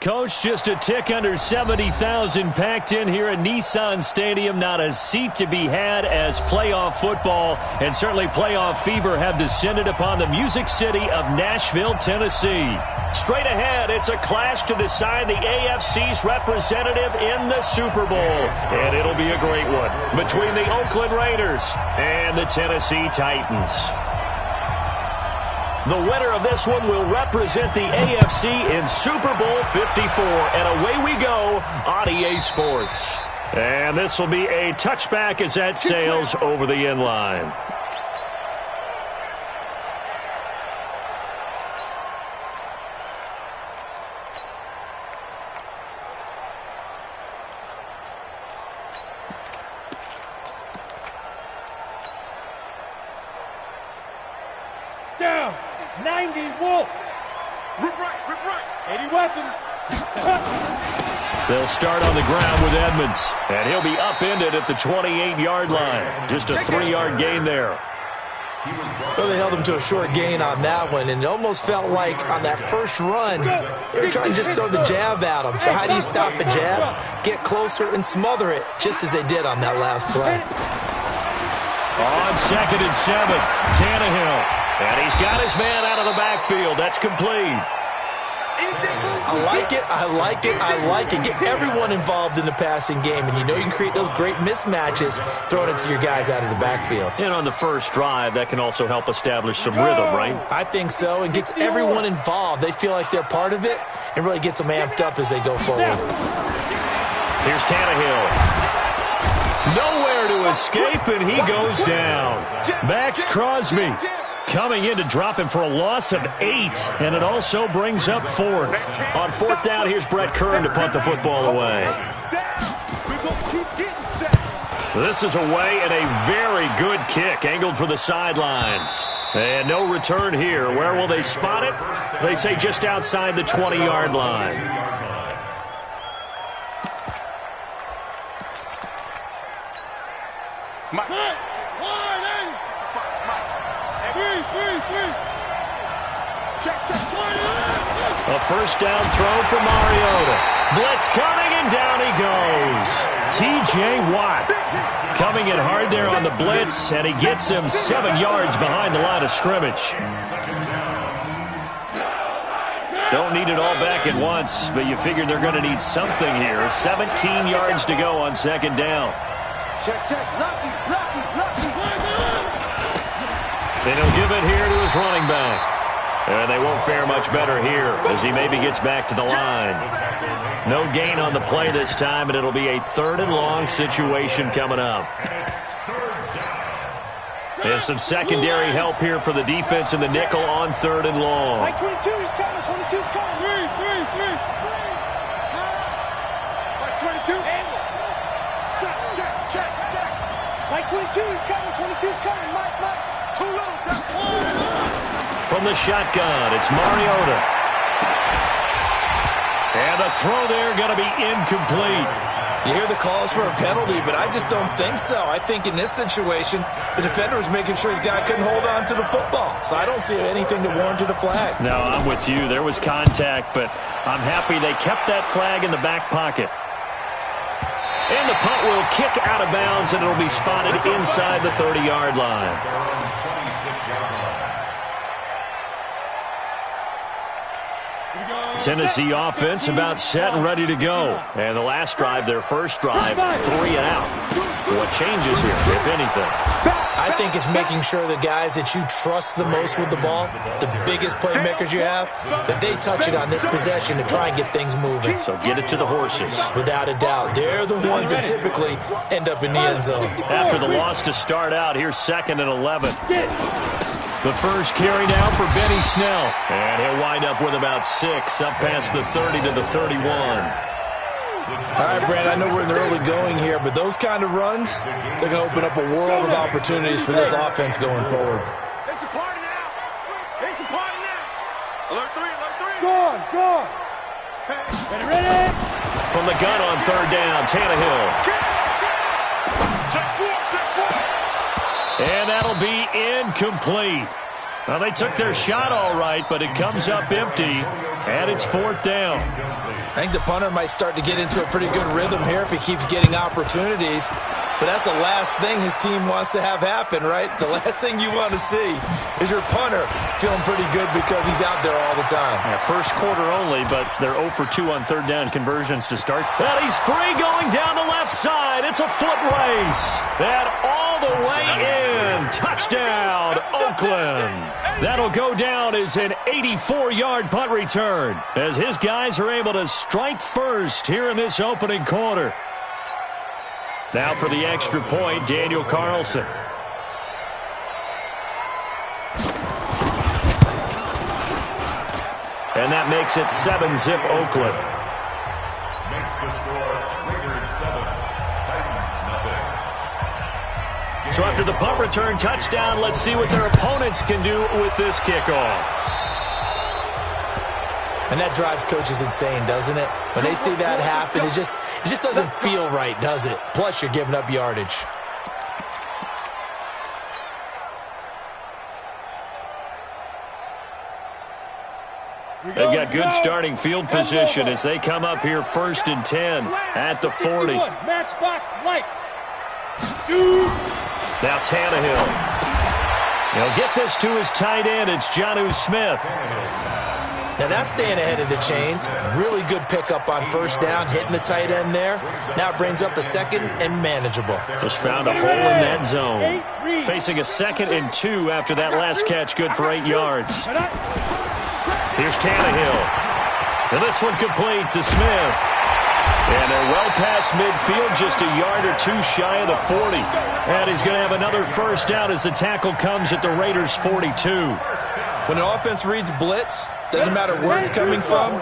Coach, just a tick under 70,000 packed in here at Nissan Stadium. Not a seat to be had as playoff football and certainly playoff fever have descended upon the Music City of Nashville, Tennessee. Straight ahead, it's a clash to decide the AFC's representative in the Super Bowl. And it'll be a great one between the Oakland Raiders and the Tennessee Titans. The winner of this one will represent the AFC in Super Bowl 54. And away we go on EA Sports. And this will be a touchback as that sails over the end line. Down. 90 Wolf. Rip right. 80 weapons. They'll start on the ground with Edmonds. And he'll be upended at the 28-yard line. Just a 3-yard gain there. Well, they held him to a short gain on that one, and it almost felt like on that first run, they were trying to just throw the jab at him. So how do you stop a jab? Get closer and smother it, just as they did on that last play. On 2nd and 7, Tannehill. And he's got his man out of the backfield. That's complete. I like it. Get everyone involved in the passing game, and you know you can create those great mismatches throwing it to your guys out of the backfield. And on the first drive, that can also help establish some rhythm, right? I think so, and gets everyone involved. They feel like they're part of it and really gets them amped up as they go forward. Here's Tannehill. Nowhere to escape, and he goes down. Max Crosby coming in to drop him for a loss of 8, and it also brings up 4th. On 4th down, here's Brett Kern to punt the football away. This is away and a very good kick, angled for the sidelines. And no return here. Where will they spot it? They say just outside the 20-yard line. A first down throw for Mariota. Blitz coming, and down he goes. T.J. Watt coming in hard there on the blitz, and he gets him 7 yards behind the line of scrimmage. Don't need it all back at once, but you figure they're going to need something here. 17 yards to go on 2nd down. And he'll give it here to his running back. And they won't fare much better here as he maybe gets back to the line. No gain on the play this time, and it'll be a 3rd and long situation coming up. And some secondary help here for the defense in the nickel on 3rd and long. Mike 22 is coming. 22 is coming. Mike 22. Check. Mike 22 is coming. 22 is coming. Mike. Too little. From the shotgun, it's Mariota. And the throw there going to be incomplete. You hear the calls for a penalty, but I just don't think so. I think in this situation, the defender was making sure his guy couldn't hold on to the football. So I don't see anything to warrant a flag. No, I'm with you. There was contact, but I'm happy they kept that flag in the back pocket. And the punt will kick out of bounds, and it'll be spotted inside the 30-yard line. Tennessee offense about set and ready to go. And the last drive, their first drive, 3 and out. What changes here, if anything? I think it's making sure the guys that you trust the most with the ball, the biggest playmakers you have, that they touch it on this possession to try and get things moving. So get it to the horses. Without a doubt. They're the ones that typically end up in the end zone. After the loss to start out, here's 2nd and 11. The first carry now for Benny Snell. And he'll wind up with about 6, up past the 30 to the 31. All right, Brad, I know we're in the early going here, but those kind of runs, they're going to open up a world of opportunities for this offense going forward. It's a party now. It's a party now. Alert 3. Go on. Ready. From the gun on 3rd down, Tannehill. Check 4. And that'll be incomplete. Well, they took their shot all right, but it comes up empty, and it's 4th down. I think the punter might start to get into a pretty good rhythm here if he keeps getting opportunities. But that's the last thing his team wants to have happen, right? The last thing you want to see is your punter feeling pretty good because he's out there all the time. Yeah, first quarter only, but they're 0 for 2 on 3rd down conversions to start. And he's free going down the left side. It's a foot race. And all the way in. Touchdown, Oakland. That'll go down as an 84-yard punt return as his guys are able to strike first here in this opening quarter. Now for the extra point, Daniel Carlson. And that makes it 7-zip Oakland. Makes the score Raiders 7, Titans nothing. So after the punt return touchdown, let's see what their opponents can do with this kickoff. And that drives coaches insane, doesn't it? When they see that happen, it just doesn't feel right, does it? Plus, you're giving up yardage. They've got good starting field position as they come up here 1st and 10 at the 40. Matchbox lights. Now Tannehill. He'll get this to his tight end. It's Jonnu Smith. Now that's staying ahead of the chains. Really good pickup on 1st down, hitting the tight end there. Now it brings up a 2nd and manageable. Just found a hole in that zone. Facing a 2nd and 2 after that last catch, good for 8 yards. Here's Tannehill. And this one complete to Smith. And they're well past midfield, just a yard or 2 shy of the 40. And he's going to have another 1st down as the tackle comes at the Raiders' 42. When an offense reads blitz, doesn't matter where it's coming from,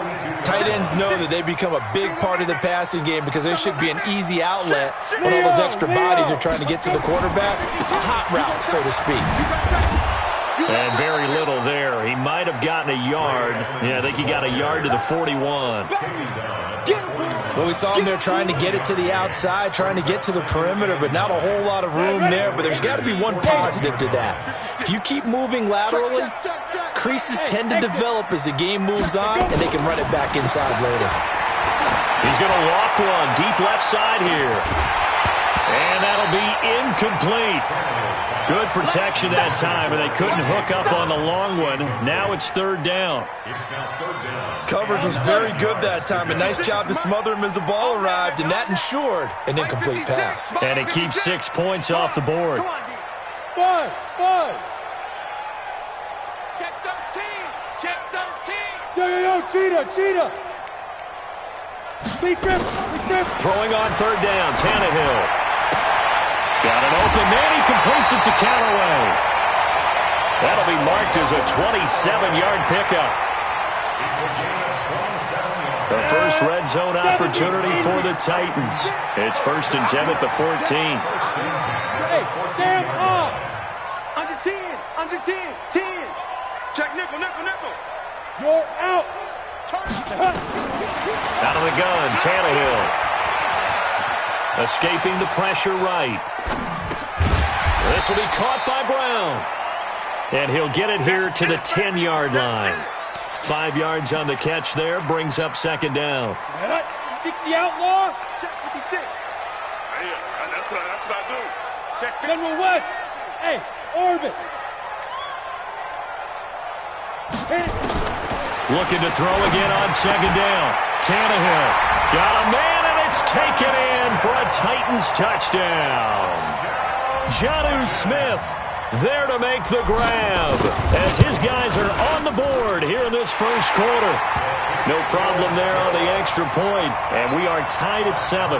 tight ends know that they become a big part of the passing game because there should be an easy outlet when all those extra bodies are trying to get to the quarterback. A hot route, so to speak. And very little there. He might have gotten a yard. Yeah, I think he got a yard to the 41. Well, we saw him there trying to get it to the outside, trying to get to the perimeter, but not a whole lot of room there. But there's got to be one positive to that. If you keep moving laterally, creases tend to develop as the game moves on, and they can run it back inside later. He's going to loft one deep left side here. And that'll be incomplete. Good protection that time, and they couldn't hook up on the long one. Now it's 3rd down. Coverage was very good that time. A nice job to smother him as the ball arrived, and that ensured an incomplete pass. And it keeps 6 points off the board. Five. Check 13. Check 13. Yo, cheetah. Big grip. Throwing on 3rd down, Tannehill. Got an open man. He completes it to Callaway. That'll be marked as a 27-yard pickup. The first red zone opportunity for the Titans. It's 1st and 10 at the 14. Hey, Sam off. Under 10. 10. Check nickel. You're out. Out of the gun, Tannehill. Escaping the pressure right. This will be caught by Brown. And he'll get it here to the 10-yard line. 5 yards on the catch there, brings up 2nd down. 60 outlaw. Check 56. Hey, that's what I do. Check General West. Hey, orbit. Looking to throw again on 2nd down. Tannehill got a man, and it's taken in for a Titans touchdown. Jonnu Smith there to make the grab as his guys are on the board here in this 1st quarter. No problem there on the extra point, and we are tied at 7.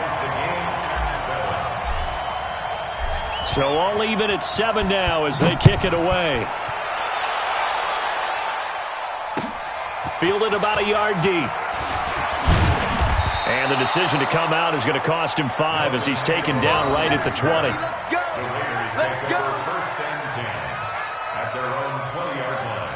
So all even at 7 now as they kick it away. Fielded about a yard deep. And the decision to come out is going to cost him 5 as he's taken down right at the 20. Let's go. 1st and 10 at their own 20-yard line.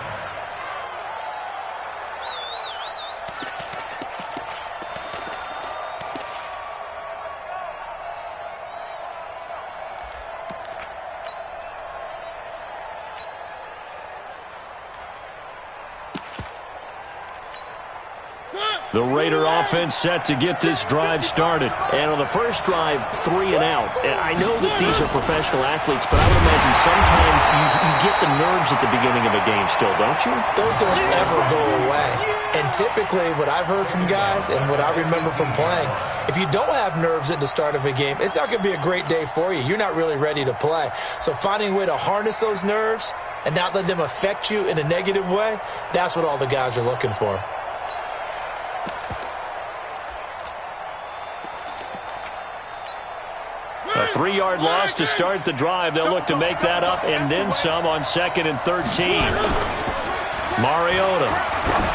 The Raider offense set to get this drive started. And on the first drive, 3 and out. And I know that these are professional athletes, but I would imagine sometimes you get the nerves at the beginning of a game still, don't you? Those don't ever go away. And typically what I've heard from guys and what I remember from playing, if you don't have nerves at the start of a game, it's not going to be a great day for you. You're not really ready to play. So finding a way to harness those nerves and not let them affect you in a negative way, that's what all the guys are looking for. A 3-yard loss to start the drive. They'll look to make that up and then some on 2nd and 13. Mariota.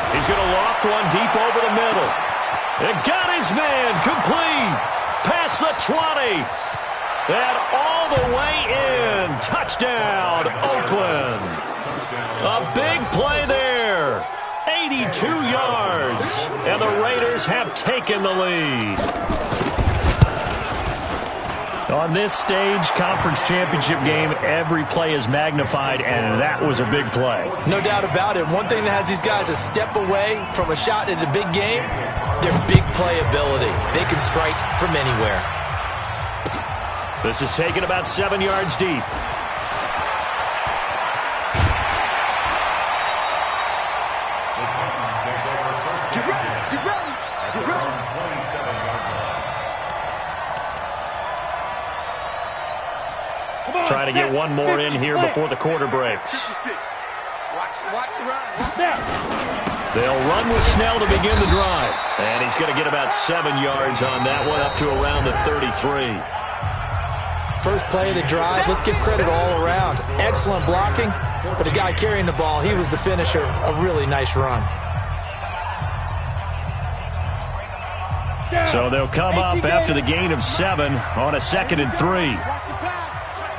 He's going to loft one deep over the middle. And got his man complete. Past the 20. And all the way in. Touchdown, Oakland. A big play there. 82 yards. And the Raiders have taken the lead. On this stage, conference championship game, every play is magnified, and that was a big play. No doubt about it. One thing that has these guys a step away from a shot at a big game, their big play ability. They can strike from anywhere. This is taken about 7 yards deep. Try to get one more in here before the quarter breaks. They'll run with Snell to begin the drive. And he's going to get about 7 yards on that one, up to around the 33. First play of the drive, let's give credit all around. Excellent blocking, but the guy carrying the ball, he was the finisher. A really nice run. So they'll come up after the gain of 7 on a 2nd and 3.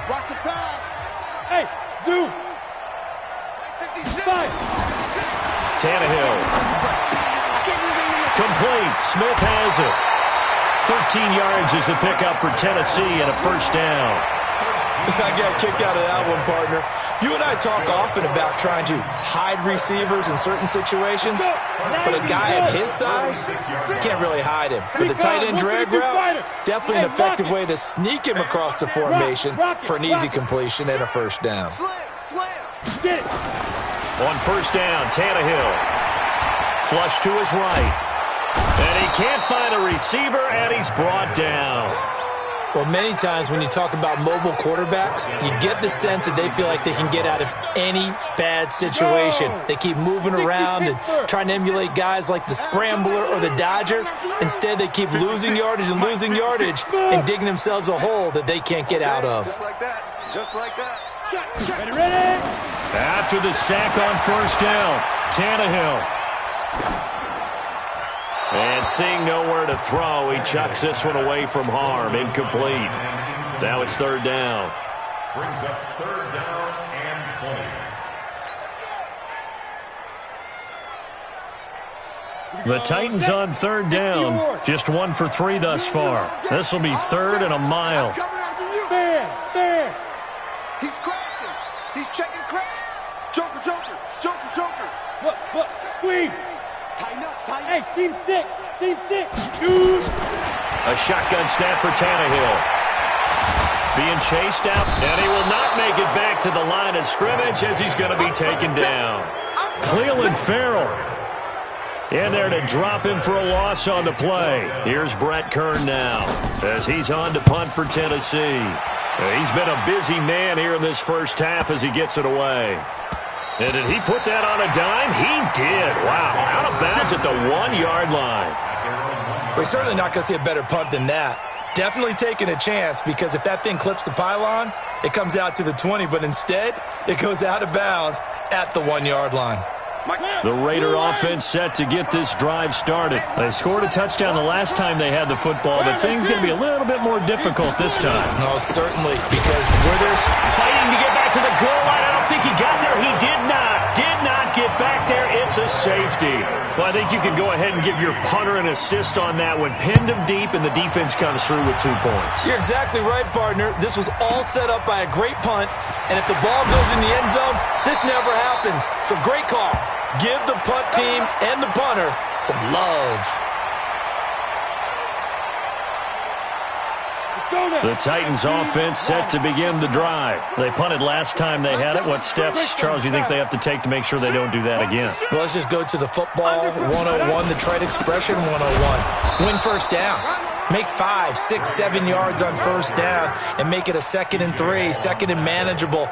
Watch the pass. Hey, Zoo. Tannehill. Complete. Smith has it. 13 yards is the pickup for Tennessee and a first down. I got kicked out of that one, partner. You and I talk often about trying to hide receivers in certain situations, but a guy at his size, you can't really hide him. But the tight end drag route, definitely an effective way to sneak him across the formation for an easy completion and a first down. On first down, Tannehill. Flush to his right. And he can't find a receiver, and he's brought down. Well, many times when you talk about mobile quarterbacks, you get the sense that they feel like they can get out of any bad situation. They keep moving around and trying to emulate guys like the Scrambler or the Dodger. Instead, they keep losing yardage and digging themselves a hole that they can't get out of. Just like that. Just like that. Ready? After the sack on first down, Tannehill. And seeing nowhere to throw, he chucks this one away from harm. Incomplete. Now it's third down. Brings up third down and 20. The Titans on third down. Just 1 for 3 thus far. This will be 3rd and a mile. There. He's crashing. He's checking crack. Joker. Look. Squeeze. Tighten up. Hey, seam 6. Shoot. A shotgun snap for Tannehill. Being chased out, and he will not make it back to the line of scrimmage as he's going to be taken down. Cleveland Farrell in there to drop him for a loss on the play. Here's Brett Kern now as he's on to punt for Tennessee. He's been a busy man here in this first half as he gets it away. And did he put that on a dime? He did. Wow. Out of bounds at the 1-yard line. We're certainly not going to see a better punt than that. Definitely taking a chance, because if that thing clips the pylon, it comes out to the 20, but instead it goes out of bounds at the 1-yard line. The Raider offense set to get this drive started. They scored a touchdown the last time they had the football, but things going to be a little bit more difficult this time. No, certainly, because where there's fighting to get back to the goal line. I don't think he got there. He did not get back there. It's a safety. Well, I think you can go ahead and give your punter an assist on that one. Pinned him deep, and the defense comes through with 2 points. You're exactly right, partner. This was all set up by a great punt, and if the ball goes in the end zone, this never happens. So great call. Give the punt team and the punter some love. The Titans offense set to begin the drive. They punted last time they had it. What steps, Charles, you think they have to take to make sure they don't do that again? Well, let's just go to the football 101, the trade expression 101. Win first down. Make 5, 6, 7 yards on first down and make it a 2nd and 3, 2nd and manageable.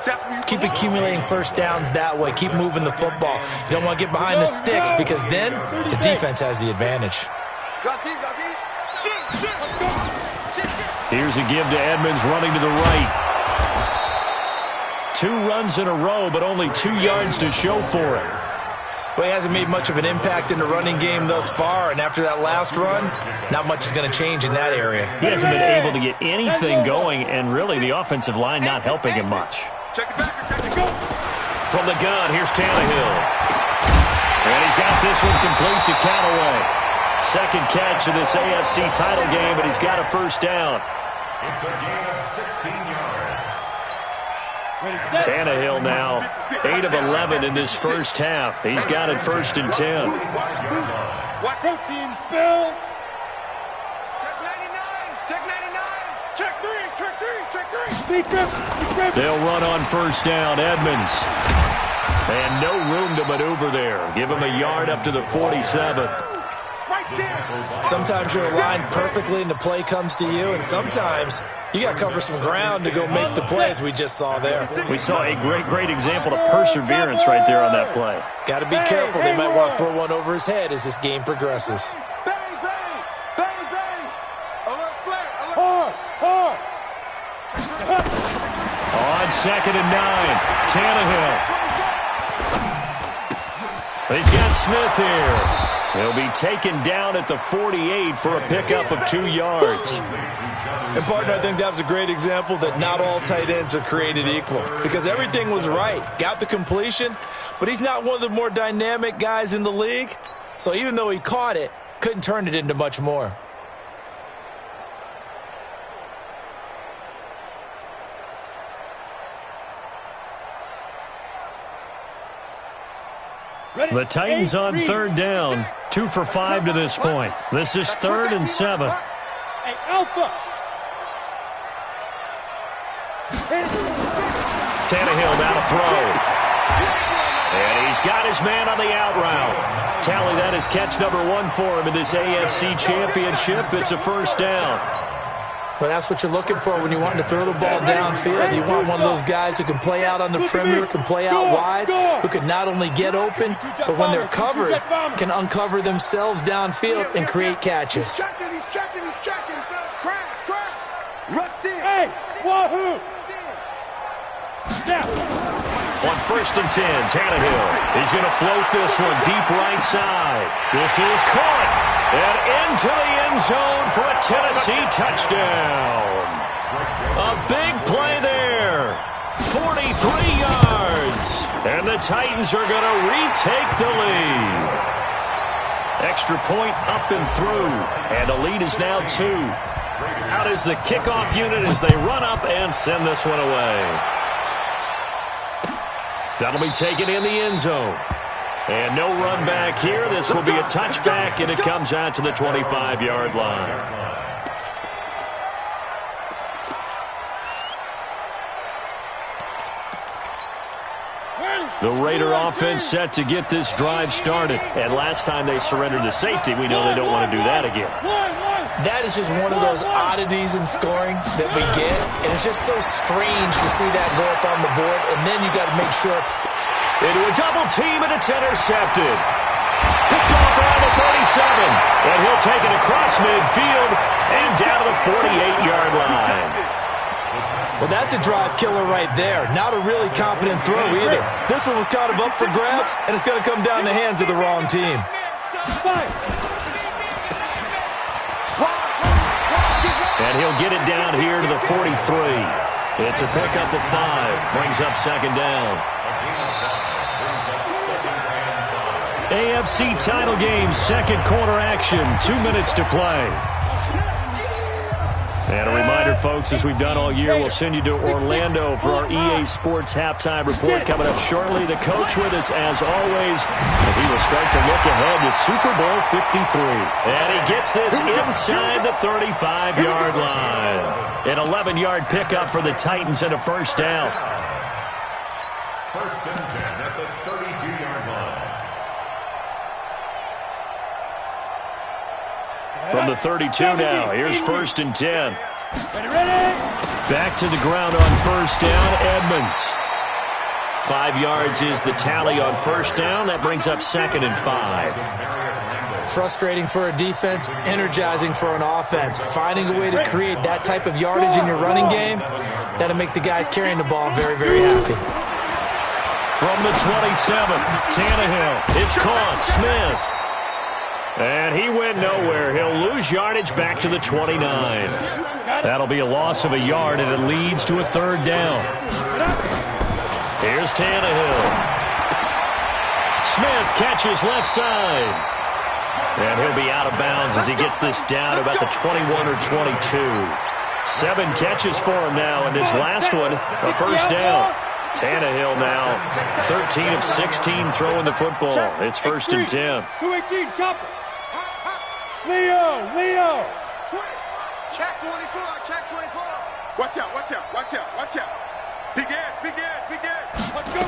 Keep accumulating first downs that way. Keep moving the football. You don't want to get behind the sticks because then the defense has the advantage. Here's a give to Edmonds running to the right. 2 runs in a row, but only 2 yards to show for it. Well, he hasn't made much of an impact in the running game thus far, and after that last run, not much is going to change in that area. He hasn't been able to get anything going, and really the offensive line not helping him much. From the gun, here's Tannehill. And he's got this one complete to Callaway. Second catch of this AFC title game, but he's got a first down. It's a gain of 16 yards. Tannehill now 8 of 11 in this first half. He's got it 1st and 10. Protein spill. Check 99. Check 99. Check 3. Check 3. They'll run on first down. Edmonds. And no room to maneuver there. Give him a yard up to the 47. Sometimes you're aligned perfectly and the play comes to you, and sometimes you got to cover some ground to go make the plays we just saw there. We saw a great example of perseverance right there on that play. Got to be careful. They might want to throw one over his head as this game progresses. Bang, bang. Bang, bang. Alert flare. Alert. Hard. On 2nd and 9, Tannehill. He's got Smith here. He'll be taken down at the 48 for a pickup of 2 yards. And, partner, I think that was a great example that not all tight ends are created equal because everything was right. Got the completion, but he's not one of the more dynamic guys in the league. So even though he caught it, couldn't turn it into much more. The Titans on 3rd down, 2 for 5 to this point. This is 3rd and 7. Hey, Alpha. Tannehill now to throw. And he's got his man on the out route. Tally, that is catch number 1 for him in this AFC Championship. It's a first down. Well, that's what you're looking for when you want to throw the ball downfield. You want one of those guys who can play out on the perimeter, can play out wide, who can not only get open, but when they're covered, can uncover themselves downfield and create catches. He's checking. Crash. Rush in. Hey, wahoo. Now. On 1st and 10, Tannehill. He's going to float this one deep right side. This is caught. And into the end zone for a Tennessee touchdown. A big play there. 43 yards. And the Titans are going to retake the lead. Extra point up and through. And the lead is now 2. Out is the kickoff unit as they run up and send this one away. That'll be taken in the end zone. And no run back here. This will be a touchback, and it comes out to the 25-yard line. The Raider offense set to get this drive started. And last time they surrendered the safety, we know they don't want to do that again. That is just one of those oddities in scoring that we get. And it's just so strange to see that go up on the board. And then you got to make sure. Into a double team, and it's intercepted. Picked off around the 37. And he'll take it across midfield and down to the 48-yard line. Well, that's a drive killer right there. Not a really confident throw either. This one was kind of up for grabs, and it's going to come down the hands of the wrong team. And he'll get it down here to the 43. It's a pickup of 5. Brings up 2nd down. AFC title game, 2nd quarter action. 2 minutes to play. And a reminder, folks, as we've done all year, we'll send you to Orlando for our EA Sports Halftime Report coming up shortly. The coach with us, as always, and he will start to look ahead to Super Bowl 53. And he gets this inside the 35-yard line. An 11-yard pickup for the Titans and a first down. First and 10 at the 32-yard line. From the 32 now, here's first and 10. Back to the ground on first down, Edmonds. 5 yards is the tally on first down. That brings up second and 5. Frustrating for a defense, energizing for an offense. Finding a way to create that type of yardage in your running game, that'll make the guys carrying the ball very, very happy. From the 27, Tannehill. It's caught. Smith. And he went nowhere. He'll lose yardage back to the 29. That'll be a loss of a yard, and it leads to a third down. Here's Tannehill. Smith catches left side. And he'll be out of bounds as he gets this down to about the 21 or 22. 7 catches for him now, and this last one, a first down. Tannehill now 13 of 16 throwing the football. It's first and 10. 218, chopper. Leo. Check 24, check 24. Watch out. Big Ed. Let's go.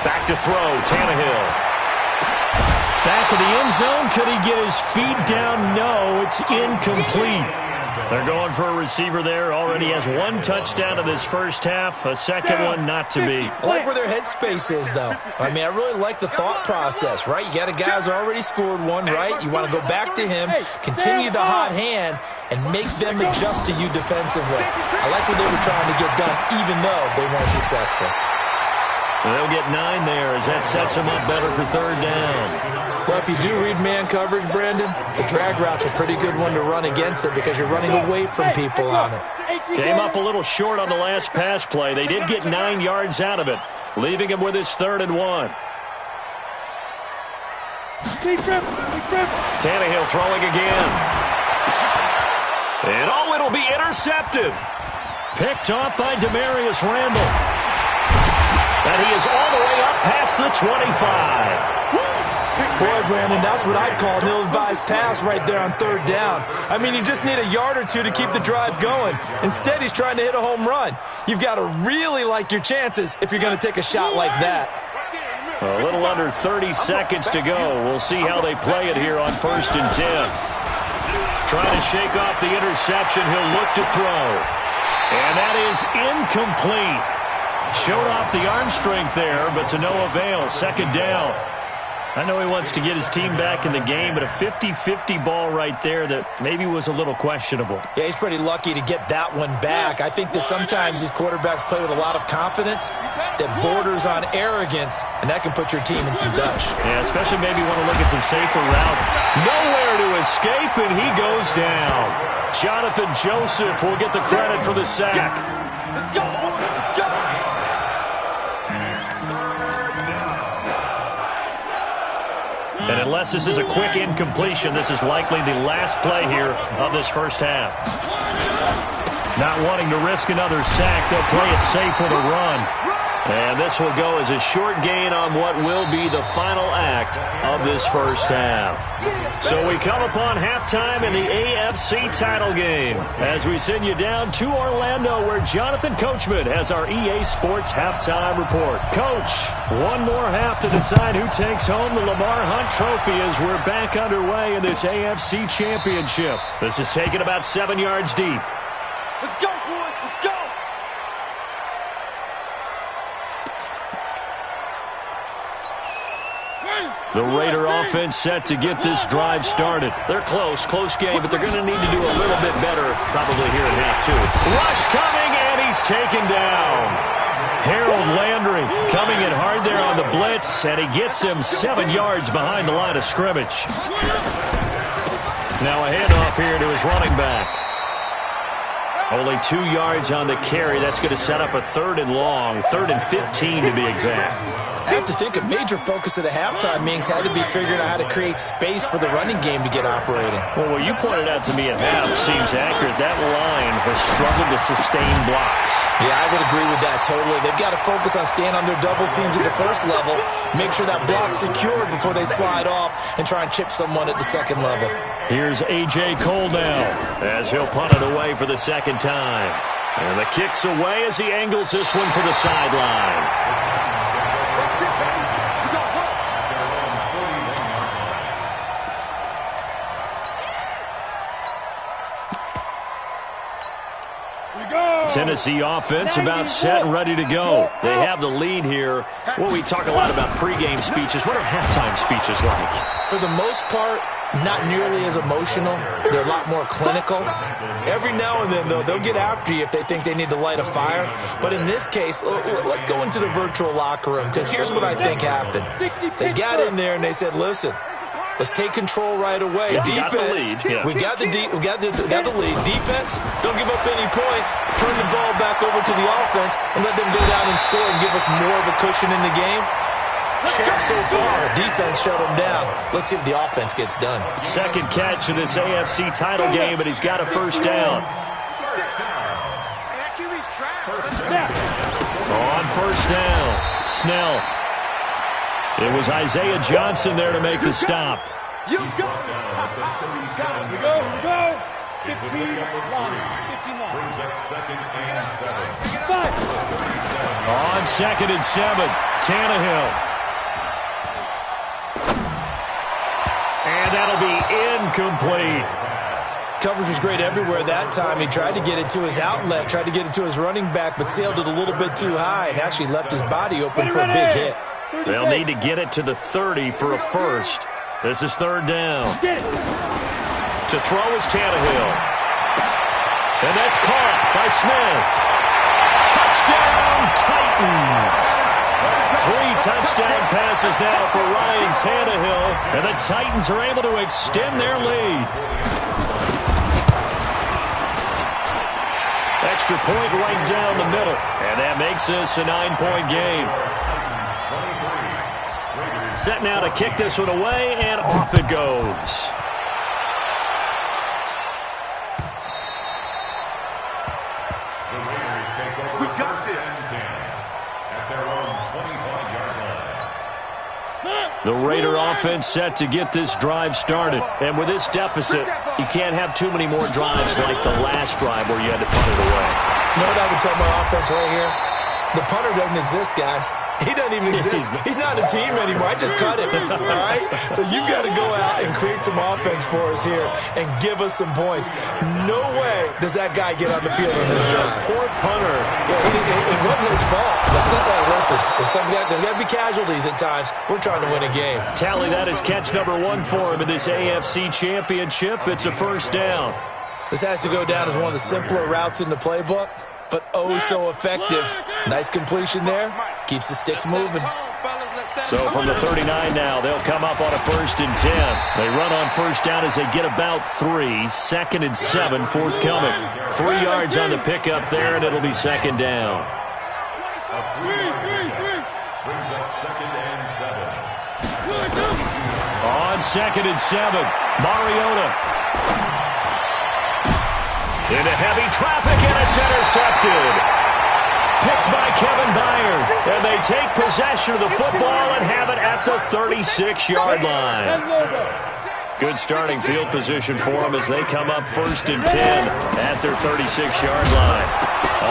Back to throw, Tannehill. Back of the end zone. Could he get his feet down? No, it's incomplete. They're going for a receiver there. Already has 1 touchdown in this first half. A second one not to be. I like where their headspace is, though. I mean, I really like the thought process, right? You got a guy who's already scored one, right? You want to go back to him, continue the hot hand, and make them adjust to you defensively. I like what they were trying to get done, even though they weren't successful. They'll get 9 there as that sets them up better for third down. Well, if you do read man coverage, Brandon, the drag route's a pretty good one to run against it because you're running away from people on it. Came up a little short on the last pass play. They did get 9 yards out of it, leaving him with his 3rd and 1. Tannehill throwing again. And it'll be intercepted. Picked off by Demarius Randall. And he is all the way up past the 25. Boy, Brandon, that's what I'd call an ill-advised pass right there on third down. I mean, you just need a yard or two to keep the drive going. Instead, he's trying to hit a home run. You've got to really like your chances if you're going to take a shot like that. A little under 30 seconds to go. We'll see how they play it here on first and 10. Trying to shake off the interception. He'll look to throw. And that is incomplete. Showed off the arm strength there, but to no avail. Second down. I know he wants to get his team back in the game, but a 50-50 ball right there that maybe was a little questionable. Yeah, he's pretty lucky to get that one back. I think that sometimes these quarterbacks play with a lot of confidence that borders on arrogance, and that can put your team in some Dutch. Yeah, especially maybe want to look at some safer route. Nowhere to escape, and he goes down. Jonathan Joseph will get the credit for the sack. Let's go, boys. Let's go. And unless this is a quick incompletion, this is likely the last play here of this first half. Not wanting to risk another sack, they'll play it safe with a run. And this will go as a short gain on what will be the final act of this first half. So we come upon halftime in the AFC title game as we send you down to Orlando where Jonathan Coachman has our EA Sports Halftime Report. Coach, one more half to decide who takes home the Lamar Hunt Trophy as we're back underway in this AFC Championship. This is taken about 7 yards deep. Let's go, boys. Let's go. The Raider offense set to get this drive started. They're close game, but they're going to need to do a little bit better probably here in half two. Rush coming, and he's taken down. Harold Landry coming in hard there on the blitz, and he gets him 7 yards behind the line of scrimmage. Now a handoff here to his running back. Only 2 yards on the carry. That's going to set up a 3rd and long, 3rd and 15 to be exact. I have to think a major focus at the halftime meetings had to be figuring out how to create space for the running game to get operating. Well, what you pointed out to me at half seems accurate. That line has struggled to sustain blocks. Yeah, I would agree with that totally. They've got to focus on staying on their double teams at the first level, make sure that block's secured before they slide off and try and chip someone at the second level. Here's A.J. Cole now as he'll punt it away for the second time. And the kick's away as he angles this one for the sideline. Tennessee offense about set and ready to go. They have the lead here. Well, we talk a lot about pregame speeches. What are halftime speeches like? For the most part, not nearly as emotional. They're a lot more clinical. Every now and then, though, they'll get after you if they think they need to light a fire. But in this case, let's go into the virtual locker room, because here's what I think happened. They got in there and they said, listen, let's take control right away. Yeah, defense, we got the lead. Defense, don't give up any points. Turn the ball back over to the offense and let them go down and score and give us more of a cushion in the game. Check so far. Defense shut him down. Let's see if the offense gets done. Second catch in this AFC title game, and he's got a first down. On first down, Snell. It was Isaiah Johnson there to make the stop. You go. Here we go. 15 line. 15 line. Brings up second and 7. 5. On second and 7, Tannehill. And that'll be incomplete. Coverage was great everywhere that time. He tried to get it to his outlet, tried to get it to his running back, but sailed it a little bit too high and actually left his body open for a big hit. They'll need to get it to the 30 for a first. This is third down. To throw is Tannehill. And that's caught by Smith. Touchdown, Titans. 3 touchdown passes now for Ryan Tannehill, and the Titans are able to extend their lead. Extra point right down the middle, and that makes this a 9-point game. Set now to kick this one away, and off it goes. We got this. The Raider offense set to get this drive started. And with this deficit, you can't have too many more drives like the last drive where you had to punt it away. You know what I would tell my offense right here? The punter doesn't exist, guys. He doesn't even exist. He's not a team anymore. I just cut him, all right? So you've got to go out and create some offense for us here and give us some points. No way does that guy get on the field on this drive. Poor punter. Yeah, it wasn't his fault. Listen, there's got to be casualties at times. We're trying to win a game. Tally, that is catch number 1 for him in this AFC Championship. It's a first down. This has to go down as one of the simpler routes in the playbook, but oh so effective. Nice completion there. Keeps the sticks moving. So from the 39 now, they'll come up on a first and 10. They run on first down as they get about 3. Second and 7 forthcoming. 3 yards on the pickup there, and it'll be second down. Brings up second and 7. On second and 7, Mariota. Into heavy traffic, and it's intercepted. Picked by Kevin Byard. And they take possession of the football and have it at the 36-yard line. Good starting field position for them as they come up first and 10 at their 36-yard line.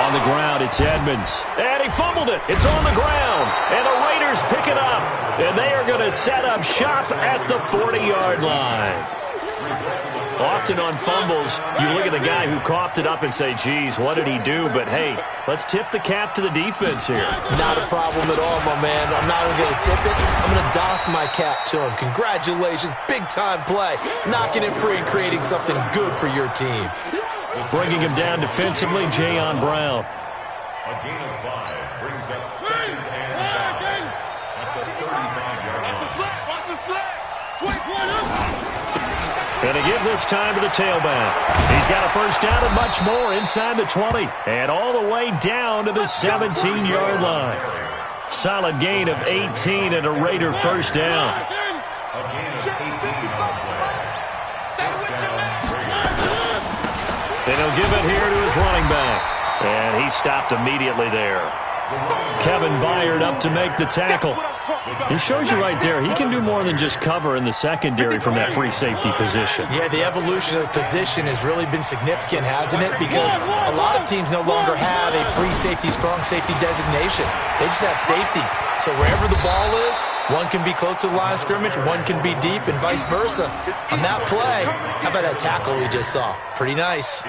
On the ground, it's Edmonds. And he fumbled it. It's on the ground. And the Raiders pick it up. And they are going to set up shop at the 40-yard line. Often on fumbles, you look at the guy who coughed it up and say, geez, what did he do? But, hey, let's tip the cap to the defense here. Not a problem at all, my man. I'm not even going to tip it. I'm going to doff my cap to him. Congratulations. Big-time play. Knocking it free and creating something good for your team. Bringing him down defensively, Jayon Brown. A gain of 5 brings up second and 5 at the 35-yard line. Watch the slap. Watch the slap. Going to give this time to the tailback. He's got a first down and much more inside the 20. And all the way down to the 17-yard line. Solid gain of 18 and a Raider first down. A gain of 18 on the play. First down, Raiders. And he'll give it here to his running back. And he stopped immediately there. Kevin Byard up to make the tackle. He shows you right there, he can do more than just cover in the secondary from that free safety position. Yeah, the evolution of the position has really been significant, hasn't it? Because a lot of teams no longer have a free safety, strong safety designation. They just have safeties. So wherever the ball is, one can be close to the line of scrimmage, one can be deep, and vice versa. On that play, how about that tackle we just saw? Pretty nice.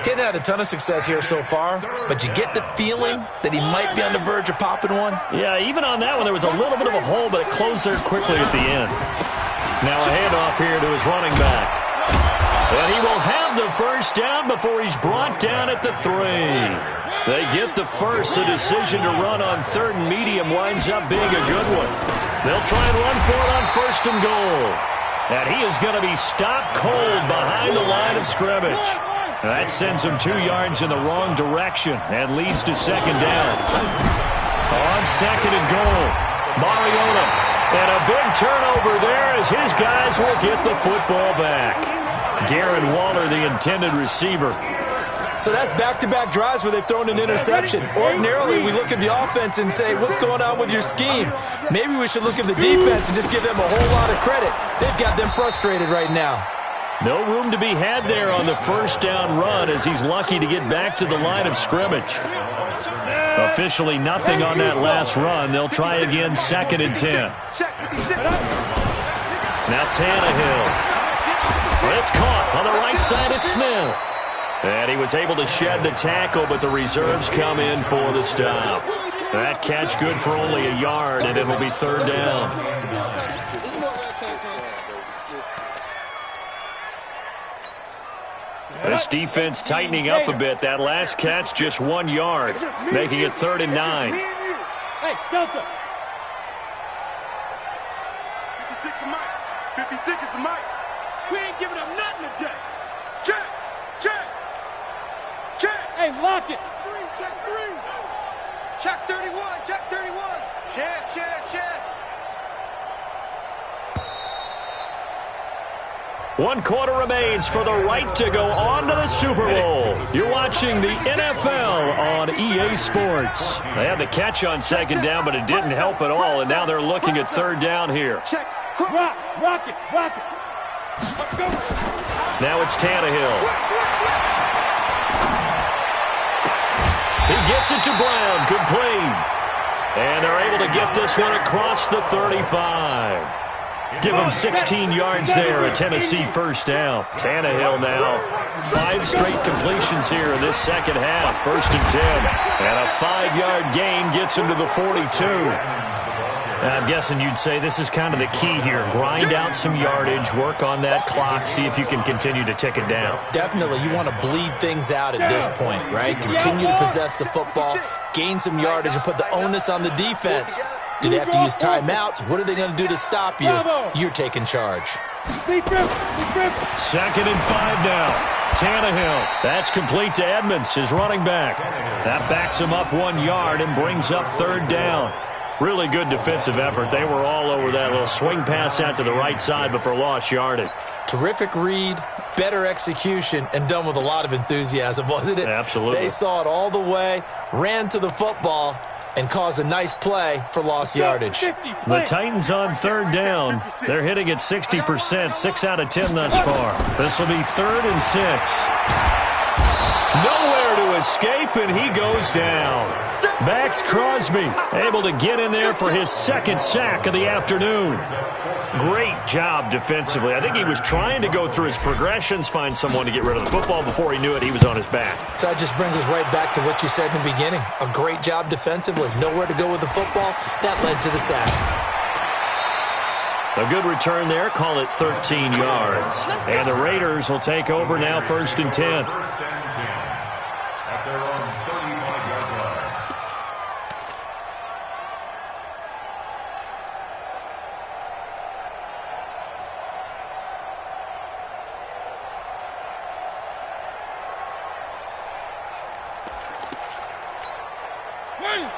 Hadn't had a ton of success here so far, but you get the feeling that he might be on the verge of popping one. Yeah, even on that one, there was a little bit of a hole, but it closed there quickly at the end. Now a handoff here to his running back. And he will have the first down before he's brought down at the 3. They get the first. The decision to run on 3rd and medium winds up being a good one. They'll try and run for it on 1st and goal. And he is going to be stopped cold behind the line of scrimmage. That sends him 2 yards in the wrong direction and leads to 2nd down. On 2nd and goal, Mariota. And a big turnover there as his guys will get the football back. Darren Waller, the intended receiver. So that's back-to-back drives where they've thrown an interception. Ordinarily, we look at the offense and say, what's going on with your scheme? Maybe we should look at the defense and just give them a whole lot of credit. They've got them frustrated right now. No room to be had there on the first down run as he's lucky to get back to the line of scrimmage. Officially nothing on that last run. They'll try again 2nd and 10. Now Tannehill. It's caught on the right side at Smith. And he was able to shed the tackle, but the reserves come in for the stop. That catch good for only a yard, and it'll be 3rd down. This defense tightening up a bit. That last catch just 1 yard, making it 3rd and 9. Hey, Delta. 56 is Mike. 56 is the Mike. We ain't giving up nothing today. Check. Check. Check. Hey, lock it. 3, check 3. Check 31. Check 31. Check, check, check. 1 quarter remains for the right to go on to the Super Bowl. You're watching the NFL on EA Sports. They had the catch on 2nd down, but it didn't help at all, and now they're looking at 3rd down here. Check. Rock it. Rock it. Now it's Tannehill. He gets it to Brown, complete. And they're able to get this one across the 35. Give him 16 yards there, a Tennessee first down. Tannehill now, 5 straight completions here in this second half. 1st and 10. And a 5-yard gain gets him to the 42. I'm guessing you'd say this is kind of the key here. Grind out some yardage, work on that clock, see if you can continue to tick it down. Definitely, you want to bleed things out at this point, right? Continue to possess the football, gain some yardage, and put the onus on the defense. Do they have to use timeouts? What are they going to do to stop you? You're taking charge. 2nd and 5 now. Tannehill. That's complete to Edmonds, his running back. That backs him up 1 yard and brings up 3rd down. Really good defensive effort. They were all over that little swing pass out to the right side before lost yardage. Terrific read, better execution, and done with a lot of enthusiasm, wasn't it? Absolutely. They saw it all the way, ran to the football, and caused a nice play for lost yardage. The Titans on 3rd down. They're hitting at 60%, 6 out of 10 thus far. This will be 3rd and 6. Nowhere to escape, and he goes down. Max Crosby able to get in there for his 2nd sack of the afternoon. Great job defensively. I think he was trying to go through his progressions, find someone to get rid of the football. Before he knew it, he was on his back. So that just brings us right back to what you said in the beginning. A great job defensively. Nowhere to go with the football. That led to the sack. A good return there. Call it 13 yards. And the Raiders will take over now, 1st and 10. At their own 35-yard line.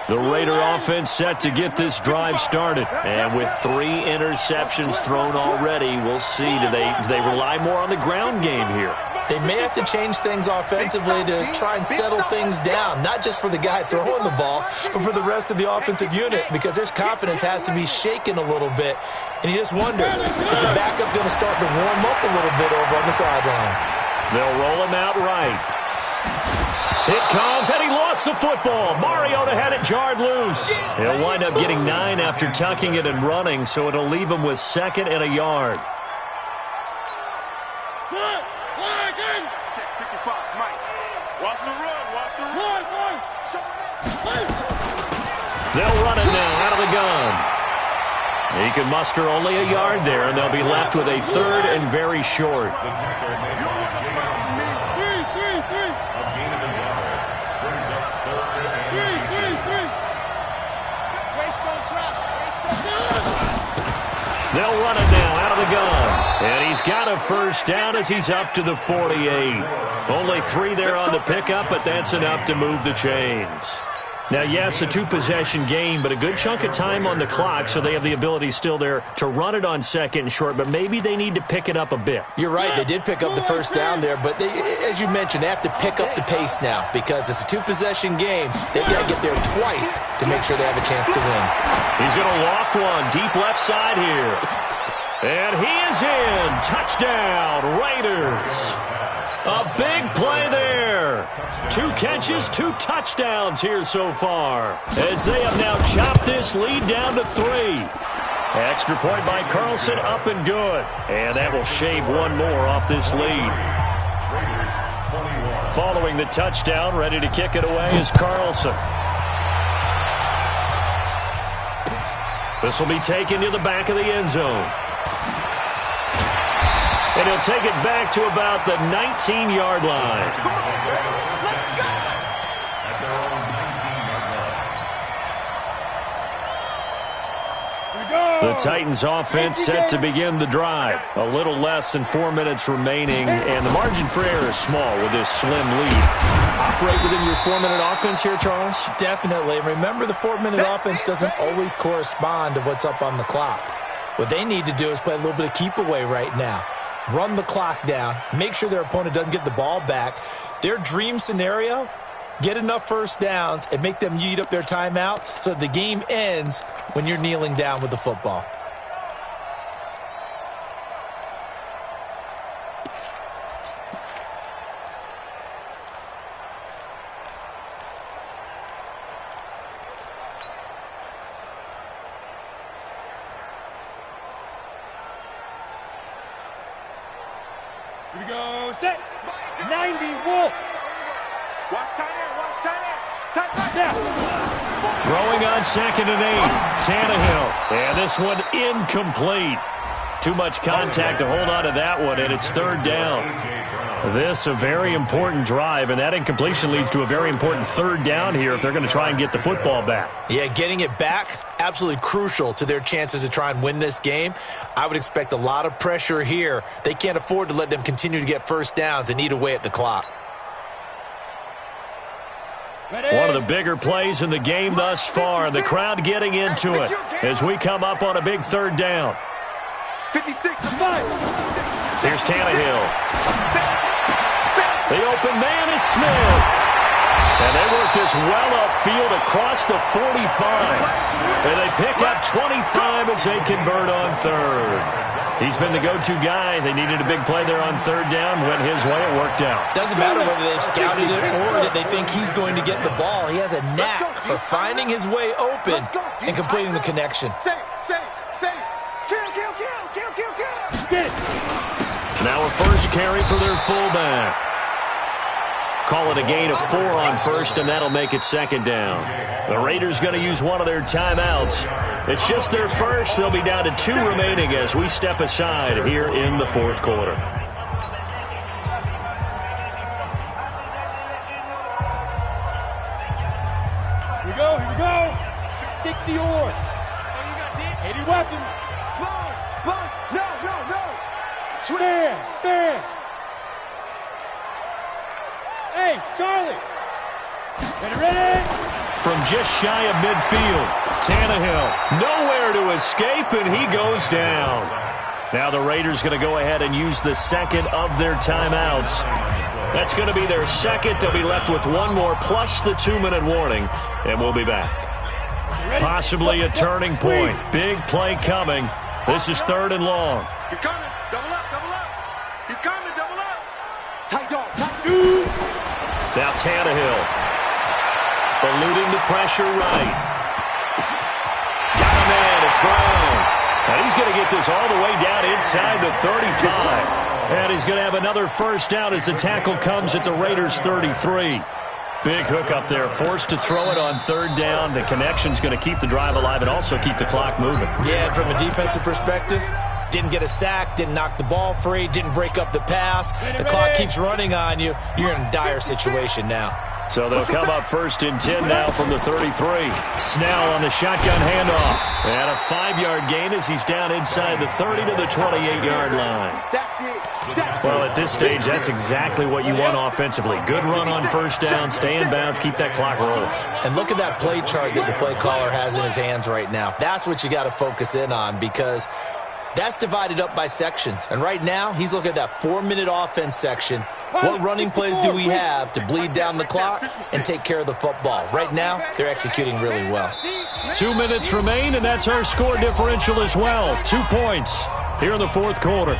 The Raider offense set to get this drive started. And with 3 interceptions thrown already, we'll see. Do they rely more on the ground game here? They may have to change things offensively to try and settle things down, not just for the guy throwing the ball, but for the rest of the offensive unit, because their confidence has to be shaken a little bit. And you just wonder, is the backup going to start to warm up a little bit over on the sideline? They'll roll him out right. It comes, and he lost the football. Mariota had it jarred loose. He'll wind up getting 9 after tucking it and running, so it'll leave him with 2nd and a yard. Check 55, Mike. Watch the run, watch the run. They'll run it now out of the gun. He can muster only a yard there, and they'll be left with a 3rd and very short. They'll run it now out of the gun. And he's got a 1st down as he's up to the 48. Only 3 there on the pickup, but that's enough to move the chains. Now, yes, a 2-possession game, but a good chunk of time on the clock, so they have the ability still there to run it on 2nd and short, but maybe they need to pick it up a bit. You're right. They did pick up the 1st down there, but they, as you mentioned, they have to pick up the pace now because it's a 2-possession game. They've got to get there twice to make sure they have a chance to win. He's going to loft one deep left side here. And he is in. Touchdown, Raiders. A big play there. 2 catches, 2 touchdowns here so far, as they have now chopped this lead down to 3. Extra point by Carlson, up and good. And that will shave 1 more off this lead. Following the touchdown, ready to kick it away is Carlson. This will be taken to the back of the end zone. And he'll take it back to about the 19-yard line. The Titans offense set to begin the drive. A little less than 4 minutes remaining, and the margin for error is small with this slim lead. Operate within your 4-minute offense here, Charles? Definitely. Remember, the 4-minute offense doesn't always correspond to what's up on the clock. What they need to do is play a little bit of keep away right now. Run the clock down, make sure their opponent doesn't get the ball back. Their dream scenario, get enough 1st downs and make them eat up their timeouts so the game ends when you're kneeling down with the football. Here we go, set. 90, Wolf. Watch tight end, watch tight end. Tight down. Throwing on 2nd and 8. Tannehill. And this one incomplete. Too much contact to hold on to that one, and it's 3rd down. This a very important drive, and that incompletion leads to a very important 3rd down here if they're going to try and get the football back. Yeah, getting it back, absolutely crucial to their chances to try and win this game. I would expect a lot of pressure here. They can't afford to let them continue to get 1st downs and eat away at the clock. One of the bigger plays in the game thus far. The crowd getting into it as we come up on a big 3rd down. 56, Here's Tannehill. The open man is Smith. And they work this well upfield across the 45. And they pick up 25 as they convert on 3rd. He's been the go-to guy. They needed a big play there on 3rd down. Went his way. It worked out. Doesn't matter whether they've scouted it or that they think he's going to get the ball. He has a knack for finding his way open and completing the connection. Say. Kill. Now a 1st carry for their fullback. Call it a gain of 4 on 1st, and that'll make it 2nd down. The Raiders going to use one of their timeouts. It's just their 1st. They'll be down to 2 remaining as we step aside here in the 4th quarter. Here we go. 60 on. 80 weapons. Slide. No. Stand. Hey, Charlie. Ready? from just shy of midfield. Tannehill, nowhere to escape, and he goes down. Now the Raiders going to go ahead and use the second of their timeouts. That's going to be their second. They'll be left with one more plus the 2-minute warning, and we'll be back. Possibly a turning point. Big play coming. This is 3rd and long. He's coming. Double up, double up. He's coming, double up. Tight dog. Now Tannehill, eluding the pressure right. Got him in. It's Brown. And he's going to get this all the way down inside the 35. And he's going to have another first down as the tackle comes at the Raiders' 33. Big hook up there, forced to throw it on 3rd down. The connection's going to keep the drive alive and also keep the clock moving. Yeah, and from a defensive perspective, didn't get a sack, didn't knock the ball free, didn't break up the pass. The clock keeps running on you. You're in a dire situation now. So they'll come up 1st and 10 now from the 33. Snell on the shotgun handoff. And a 5-yard gain as he's down inside the 30 to the 28-yard line. Well, at this stage, that's exactly what you want offensively. Good run on 1st down, stay in bounds, keep that clock rolling. And look at that play chart that the play caller has in his hands right now. That's what you got to focus in on, because that's divided up by sections. And right now, he's looking at that 4-minute offense section. What running plays do we have to bleed down the clock and take care of the football? Right now, they're executing really well. 2 minutes remain, and that's our score differential as well. 2 points here in the 4th quarter.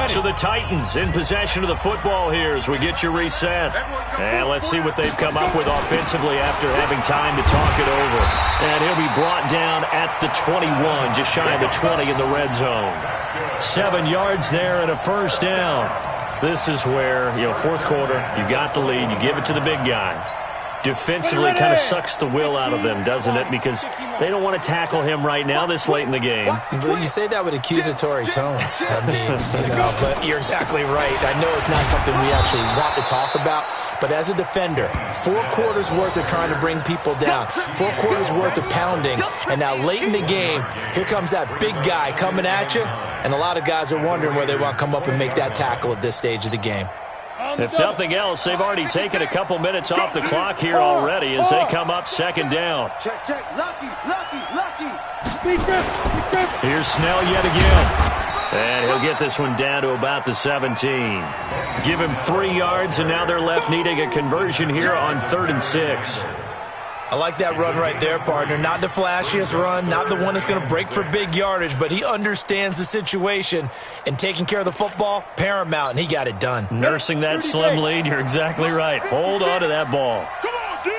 So the Titans in possession of the football here as we get you reset. And let's see what they've come up with offensively after having time to talk it over. And he'll be brought down at the 21, just shy of the 20 in the red zone. 7 yards there and a first down. This is where, 4th quarter, you got the lead, you give it to the big guy. Defensively kind of sucks the will out of them, doesn't it? Because they don't want to tackle him right now this late in the game. Well, you say that with accusatory tones. I mean, but you're exactly right. I know it's not something we actually want to talk about, but as a defender, 4 quarters worth of trying to bring people down, 4 quarters worth of pounding, and now late in the game, here comes that big guy coming at you, and a lot of guys are wondering where they want to come up and make that tackle at this stage of the game. If nothing else, they've already taken a couple minutes off the clock here already as they come up 2nd down. Check, check. Lucky. Here's Snell yet again. And he'll get this one down to about the 17. Give him 3 yards, and now they're left needing a conversion here on 3rd and 6. I like that run right there, partner. Not the flashiest run, not the one that's going to break for big yardage, but he understands the situation, and taking care of the football, paramount, and he got it done. Nursing that slim lead, you're exactly right. Hold on to that ball. Come on, D.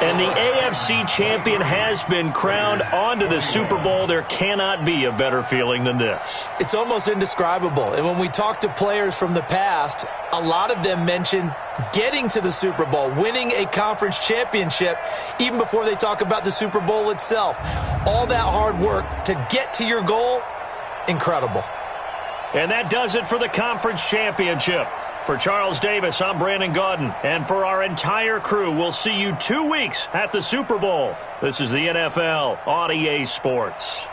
And the AFC champion has been crowned onto the Super Bowl. There cannot be a better feeling than this. It's almost indescribable. And when we talk to players from the past, a lot of them mention getting to the Super Bowl, winning a conference championship, even before they talk about the Super Bowl itself. All that hard work to get to your goal, incredible. And that does it for the conference championship. For Charles Davis, I'm Brandon Gaudin. And for our entire crew, we'll see you 2 weeks at the Super Bowl. This is the NFL on EA Sports.